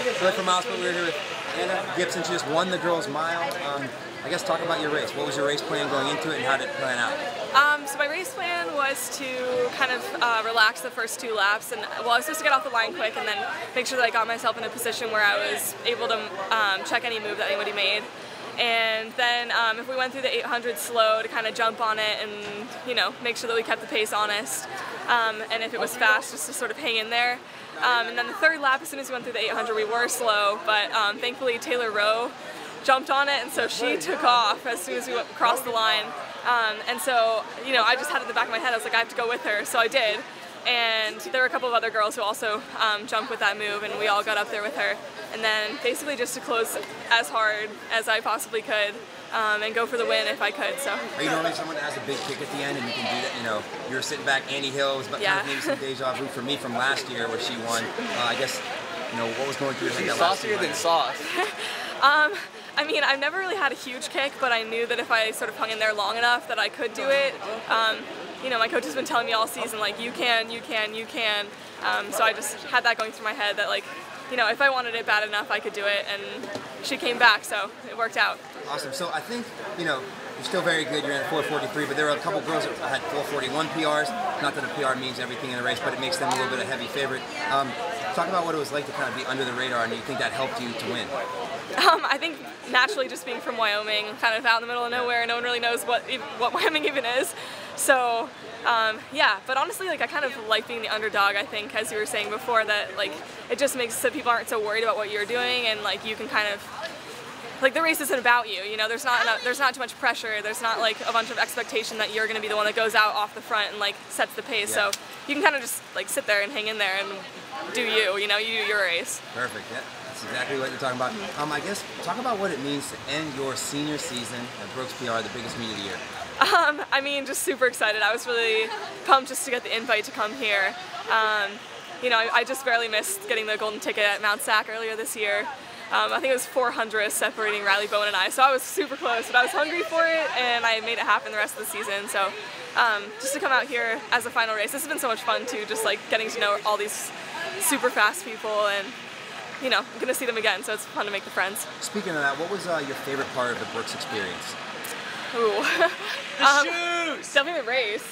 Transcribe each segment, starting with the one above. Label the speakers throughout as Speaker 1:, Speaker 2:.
Speaker 1: So for MileSplit, we're here with Anna Gibson. She just won the girls' mile. I guess talk about your race. What was your race plan going into it, and how did it plan out?
Speaker 2: So my race plan was to kind of relax the first 2 laps, and well, I was supposed to get off the line quick and then make sure that I got myself in a position where I was able to check any move that anybody made. And then if we went through the 800 slow, to kind of jump on it and, you know, make sure that we kept the pace honest. And if it was fast, just to sort of hang in there. And then the 3rd lap, as soon as we went through the 800, we were slow, but thankfully Taylor Rowe jumped on it, and so she took off as soon as we crossed the line. And so, you know, I just had it in the back of my head, I was like, I have to go with her, so I did. And there were a couple of other girls who also jumped with that move, and we all got up there with her. And then basically just to close as hard as I possibly could and go for the win if I could. So.
Speaker 1: Are you normally someone that has a big kick at the end and you can do that? You know, you were sitting back, Annie Hill was kind of maybe some deja vu for me from last year where she won. I guess, you know, what was going through your head?
Speaker 3: Saucier than sauce.
Speaker 2: I mean, I've never really had a huge kick, but I knew that if I sort of hung in there long enough that I could do it. You know, my coach has been telling me all season, like, you can, you can, you can. So I just had that going through my head that, like, you know, if I wanted it bad enough, I could do it, and she came back, so it worked out.
Speaker 1: Awesome. So I think, you know, you're still very good. You're in 4:43, but there were a couple girls that had 4:41 PRs. Not that a PR means everything in the race, but it makes them a little bit a heavy favorite. Talk about what it was like to kind of be under the radar, and you think that helped you to win?
Speaker 2: I think naturally, just being from Wyoming, kind of out in the middle of nowhere, no one really knows what Wyoming even is. So yeah, but honestly, like, I kind of like being the underdog. I think, as you were saying before, that like it just makes so people aren't so worried about what you're doing, and like you can kind of, like, the race isn't about you. You know, there's not too much pressure. There's not like a bunch of expectation that you're going to be the one that goes out off the front and like sets the pace.
Speaker 1: Yeah.
Speaker 2: So you can kind of just like sit there and hang in there and do you. You know, you do your race.
Speaker 1: Perfect. Yeah. That's exactly what you're talking about. I guess talk about what it means to end your senior season at Brooks PR, the biggest meet of the year.
Speaker 2: I mean, just super excited. I was really pumped just to get the invite to come here. You know, I just barely missed getting the golden ticket at Mount Sac earlier this year. I think it was 400 separating Riley Bowen and I, so I was super close, but I was hungry for it, and I made it happen the rest of the season. So just to come out here as a final race, this has been so much fun too, just like getting to know all these super fast people, and you know, I'm gonna see them again, so it's fun to make the friends.
Speaker 1: Speaking of that, what was your favorite part of the Brooks experience?
Speaker 2: Ooh.
Speaker 3: Shoes!
Speaker 2: Definitely the race.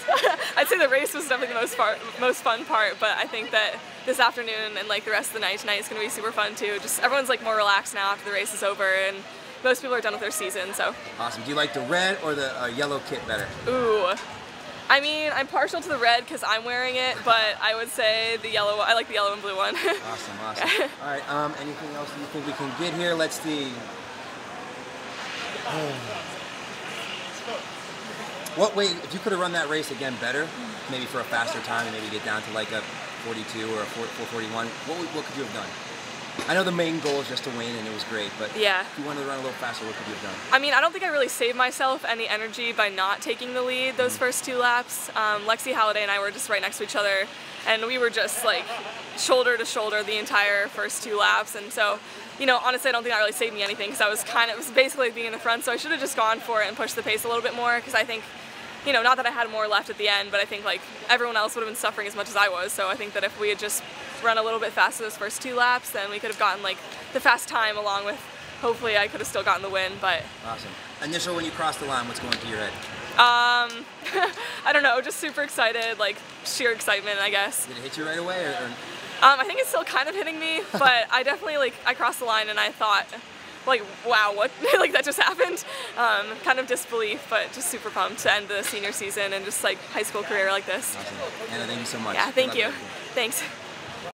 Speaker 2: I'd say the race was definitely the most fun part, but I think that this afternoon and like the rest of the night tonight is going to be super fun too. Just everyone's like more relaxed now after the race is over, and most people are done with their season, so. Awesome.
Speaker 1: Do you like the red or the yellow kit better?
Speaker 2: Ooh. I mean, I'm partial to the red because I'm wearing it, but I would say the yellow. I like the yellow and blue one.
Speaker 1: Awesome, awesome. All right, anything else you think we can get here? Let's see. What way, if you could have run that race again better, maybe for a faster time and maybe get down to like a 42 or a 441, what could you have done? I know the main goal is just to win, and it was great, but
Speaker 2: yeah,
Speaker 1: if you wanted to run a little faster, what could you have done?
Speaker 2: I mean, I don't think I really saved myself any energy by not taking the lead those first 2 laps. Lexi Halliday and I were just right next to each other, and we were just like shoulder to shoulder the entire first 2 laps, and so, you know, honestly, I don't think that really saved me anything, because it was basically like being in the front, so I should have just gone for it and pushed the pace a little bit more, because I think, you know, not that I had more left at the end, but I think like everyone else would have been suffering as much as I was, so I think that if we had just run a little bit faster those first 2 laps, then we could have gotten like the fast time along with, hopefully I could have still gotten the win, but.
Speaker 1: Awesome. Initial when you crossed the line, what's going through your head?
Speaker 2: I don't know, just super excited, like sheer excitement, I guess.
Speaker 1: Did it hit you right away, or?
Speaker 2: I think it's still kind of hitting me, but I definitely, like, I crossed the line and I thought, like, wow, what, like, that just happened? Kind of disbelief, but just super pumped to end the senior season and just, like, high school career like this.
Speaker 1: Awesome. Anna, thank you so much.
Speaker 2: Yeah, thank you. Thanks.